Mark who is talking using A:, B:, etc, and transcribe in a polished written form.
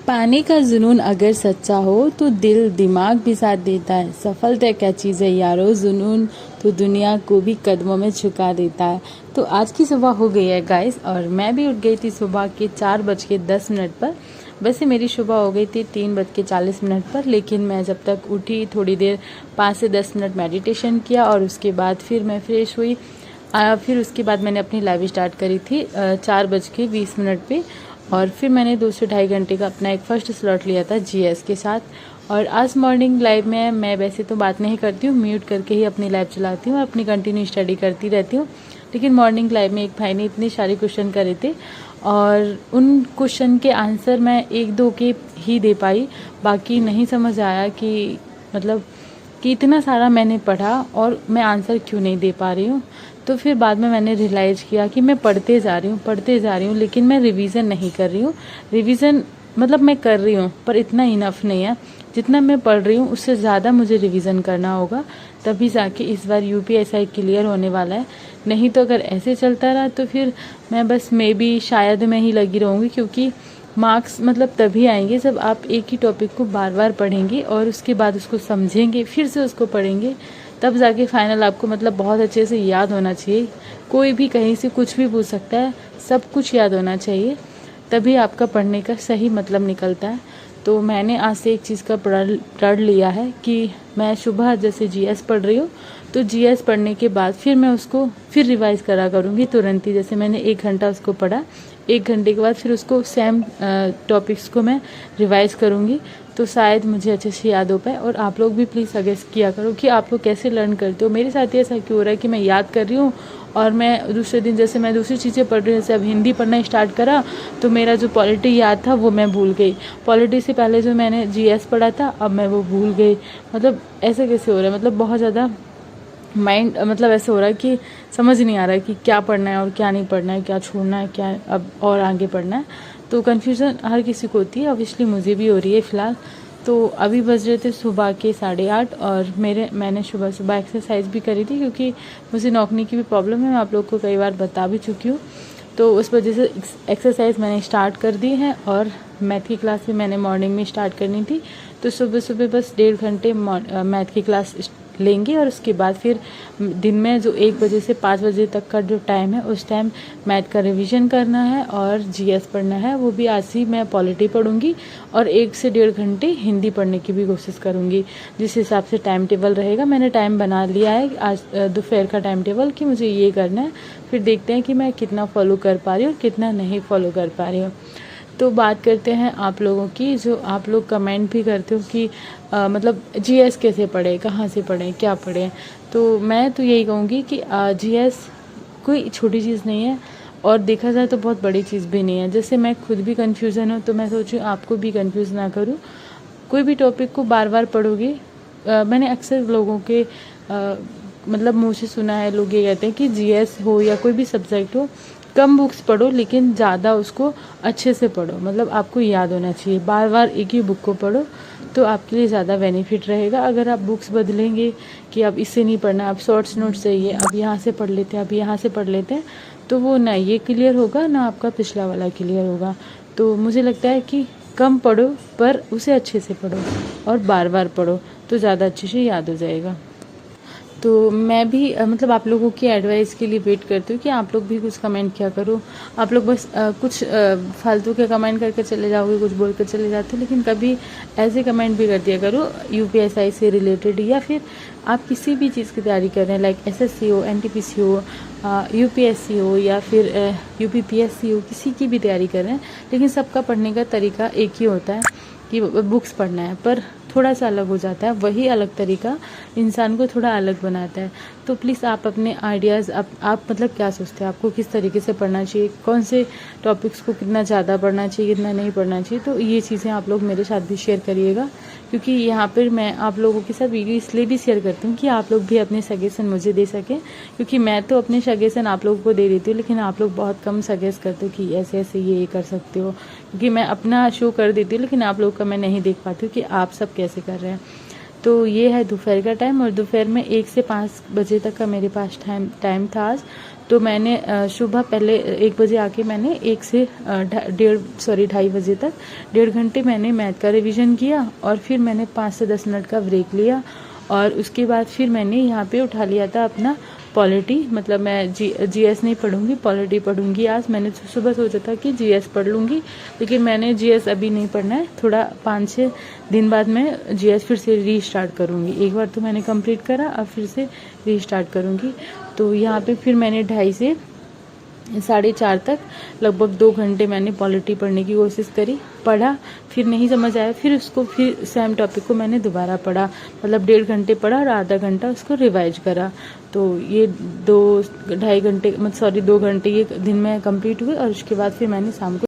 A: पाने का जुनून अगर सच्चा हो तो दिल दिमाग भी साथ देता है। सफलता क्या चीज़ है यारो, जुनून तो दुनिया को भी कदमों में झुका देता है। तो आज की सुबह हो गई है गाइस, और मैं भी उठ गई थी सुबह के 4:10 पर। वैसे मेरी सुबह हो गई थी 3:40 पर, लेकिन मैं जब तक उठी थोड़ी देर 5 से 10 मिनट मेडिटेशन किया और उसके बाद फिर मैं फ्रेश हुई। फिर उसके बाद मैंने अपनी लाइव स्टार्ट करी थी 4:20 पे, और फिर मैंने 2 से ढाई घंटे का अपना एक फर्स्ट स्लॉट लिया था जीएस के साथ। और आज मॉर्निंग लाइव में मैं वैसे तो बात नहीं करती हूँ, म्यूट करके ही अपनी लाइव चलाती हूँ और अपनी कंटिन्यू स्टडी करती रहती हूँ। लेकिन मॉर्निंग लाइव में एक भाई ने इतने सारे क्वेश्चन करे थे और उन क्वेश्चन के आंसर मैं 1-2 के ही दे पाई, बाकी नहीं समझ आया कि मतलब कि इतना सारा मैंने पढ़ा और मैं आंसर क्यों नहीं दे पा रही हूँ। तो फिर बाद में मैंने रियलाइज़ किया कि मैं पढ़ते जा रही हूँ लेकिन मैं रिवीजन नहीं कर रही हूँ। रिवीजन मतलब मैं कर रही हूँ पर इतना इनफ नहीं है। जितना मैं पढ़ रही हूँ उससे ज़्यादा मुझे रिवीजन करना होगा, तभी जाके इस बार यूपीएसआई क्लियर होने वाला है। नहीं तो अगर ऐसे चलता रहा तो फिर मैं बस शायद मैं ही लगी रहूँगी, क्योंकि मार्क्स मतलब तभी आएंगे जब आप एक ही टॉपिक को बार बार पढ़ेंगे और उसके बाद उसको समझेंगे, फिर से उसको पढ़ेंगे, तब जाके फाइनल आपको मतलब बहुत अच्छे से याद होना चाहिए। कोई भी कहीं से कुछ भी पूछ सकता है, सब कुछ याद होना चाहिए, तभी आपका पढ़ने का सही मतलब निकलता है। तो मैंने आज से एक चीज़ का प्रण लिया है कि मैं सुबह जैसे जीएस पढ़ रही हूँ तो जीएस पढ़ने के बाद फिर मैं उसको फिर रिवाइज करा करूँगी तुरंत ही। जैसे मैंने 1 घंटा उसको पढ़ा, 1 घंटे के बाद फिर उसको सेम टॉपिक्स को मैं रिवाइज करूँगी, तो शायद मुझे अच्छे से याद हो पाए। और आप लोग भी प्लीज़ सजेस्ट किया करो कि आप लोग कैसे लर्न करते हो। मेरे साथ ऐसा क्यों हो रहा है कि मैं याद कर रही हूँ और मैं दूसरे दिन जैसे मैं दूसरी चीज़ें पढ़ रही हूँ, जैसे अब हिंदी पढ़ना स्टार्ट करा तो मेरा जो पॉलिटी याद था वो मैं भूल गई। पॉलिटी से पहले जो मैंने जीएस पढ़ा था अब मैं वो भूल गई। मतलब ऐसे कैसे हो रहा है, मतलब बहुत ज़्यादा माइंड मतलब ऐसे हो रहा है कि समझ नहीं आ रहा है कि क्या पढ़ना है और क्या नहीं पढ़ना है, क्या छोड़ना है, क्या अब और आगे पढ़ना है। तो कन्फ्यूज़न हर किसी को होती है, ऑब्वियसली मुझे भी हो रही है फ़िलहाल। तो अभी बज रहे थे सुबह के 8:30 और मैंने सुबह सुबह एक्सरसाइज भी करी थी, क्योंकि मुझे नौकनी की भी प्रॉब्लम है, मैं आप लोग को कई बार बता भी चुकी हूँ। तो उस वजह से एक्सरसाइज मैंने स्टार्ट कर दी है और मैथ की क्लास भी मैंने मॉर्निंग में स्टार्ट करनी थी। तो सुबह सुबह बस 1.5 घंटे मैथ की क्लास लेंगे और उसके बाद फिर दिन में जो 1 बजे से 5 बजे तक का जो टाइम है उस टाइम मैथ का रिवीजन करना है और जीएस पढ़ना है। वो भी आज ही मैं पॉलिटी पढ़ूंगी और 1 से 1.5 घंटे हिंदी पढ़ने की भी कोशिश करूंगी। जिस हिसाब से टाइम टेबल रहेगा मैंने टाइम बना लिया है आज दोपहर का टाइम टेबल कि मुझे ये करना है। फिर देखते हैं कि मैं कितना फॉलो कर पा रही हूँ और कितना नहीं फॉलो कर पा रही हूँ। तो बात करते हैं आप लोगों की, जो आप लोग कमेंट भी करते हो कि मतलब जीएस कैसे पढ़े, कहाँ से पढ़ें, क्या पढ़ें। तो मैं तो यही कहूँगी कि जीएस कोई छोटी चीज़ नहीं है और देखा जाए तो बहुत बड़ी चीज़ भी नहीं है। जैसे मैं खुद भी कन्फ्यूज़न हूँ तो मैं सोचूँ आपको भी कन्फ्यूज़ ना करूँ। कोई भी टॉपिक को बार बार पढ़ोगे, मैंने अक्सर लोगों के मतलब मुँह से सुना है, लोग ये कहते हैं कि जीएस हो या कोई भी सब्जेक्ट हो, कम बुक्स पढ़ो लेकिन ज़्यादा उसको अच्छे से पढ़ो, मतलब आपको याद होना चाहिए। बार बार एक ही बुक को पढ़ो तो आपके लिए ज़्यादा बेनिफिट रहेगा। अगर आप बुक्स बदलेंगे कि अब इससे नहीं पढ़ना, अब शॉर्ट्स नोट्स चाहिए, अब यहाँ से पढ़ लेते हैं, अब यहाँ से पढ़ लेते हैं, तो वो ना ये क्लियर होगा ना आपका पिछला वाला क्लियर होगा। तो मुझे लगता है कि कम पढ़ो पर उसे अच्छे से पढ़ो और बार बार पढ़ो तो ज़्यादा अच्छे से याद हो जाएगा। तो मैं भी मतलब आप लोगों की एडवाइस के लिए वेट करती हूँ कि आप लोग भी कुछ कमेंट किया करो। आप लोग बस कुछ फालतू के कमेंट करके चले जाओगे, कुछ बोल कर चले जाते हो, लेकिन कभी ऐसे कमेंट भी कर दिया करो यूपीएसआई से रिलेटेड, या फिर आप किसी भी चीज़ की तैयारी कर रहे हैं, लाइक एसएससी हो, एनटीपीसी हो, यूपीएससी हो या फिर यूपीपीएससी हो, किसी की भी तैयारी कर रहे हैं, लेकिन सबका पढ़ने का तरीका एक ही होता है कि बुक्स पढ़ना है, पर थोड़ा सा अलग हो जाता है। वही अलग तरीका इंसान को थोड़ा अलग बनाता है। तो प्लीज़ आप अपने आइडियाज़ आप मतलब क्या सोचते हैं, आपको किस तरीके से पढ़ना चाहिए, कौन से टॉपिक्स को कितना ज़्यादा पढ़ना चाहिए, कितना नहीं पढ़ना चाहिए, तो ये चीज़ें आप लोग मेरे साथ भी शेयर करिएगा। क्योंकि यहाँ पर मैं आप लोगों के साथ वीडियो इसलिए भी शेयर करती हूँ कि आप लोग भी अपने सजेशन मुझे दे सकें, क्योंकि मैं तो अपने सजेशन आप लोगों को दे देती हूँ लेकिन आप लोग बहुत कम सजेस्ट करते हो कि ऐसे ऐसे ये कर सकते हो। क्योंकि मैं अपना शो कर देती हूँ लेकिन आप लोग का मैं नहीं देख पाती हूँ कि आप सब कैसे कर रहे हैं। तो ये है दोपहर का टाइम और दोपहर में 1 से 5 बजे तक का मेरे पास टाइम था आज। तो मैंने सुबह पहले 1 बजे आके मैंने 1 से 2.5 बजे तक 1.5 घंटे मैंने मैथ का रिवीजन किया और फिर मैंने 5 से 10 मिनट का ब्रेक लिया और उसके बाद फिर मैंने यहाँ पे उठा लिया था अपना पॉलिटी। मतलब मैं जीएस नहीं पढ़ूंगी, पॉलिटी पढ़ूंगी। आज मैंने सुबह सोचा था कि जीएस पढ़ लूँगी, लेकिन मैंने जीएस अभी नहीं पढ़ना है, थोड़ा 5-6 दिन बाद मैं जीएस फिर से रीस्टार्ट करूँगी। एक बार तो मैंने कंप्लीट करा, अब फिर से रीस्टार्ट करूँगी। तो यहाँ पे फिर मैंने 2:30 से 4:30 तक लगभग 2 घंटे मैंने पॉलिटी पढ़ने की कोशिश करी, पढ़ा, फिर नहीं समझ आया, फिर उसको फिर सेम टॉपिक को मैंने दोबारा पढ़ा। मतलब 1.5 घंटे पढ़ा और आधा घंटा उसको रिवाइज करा। तो ये 2 घंटे ये दिन में कंप्लीट हुए और उसके बाद फिर मैंने शाम को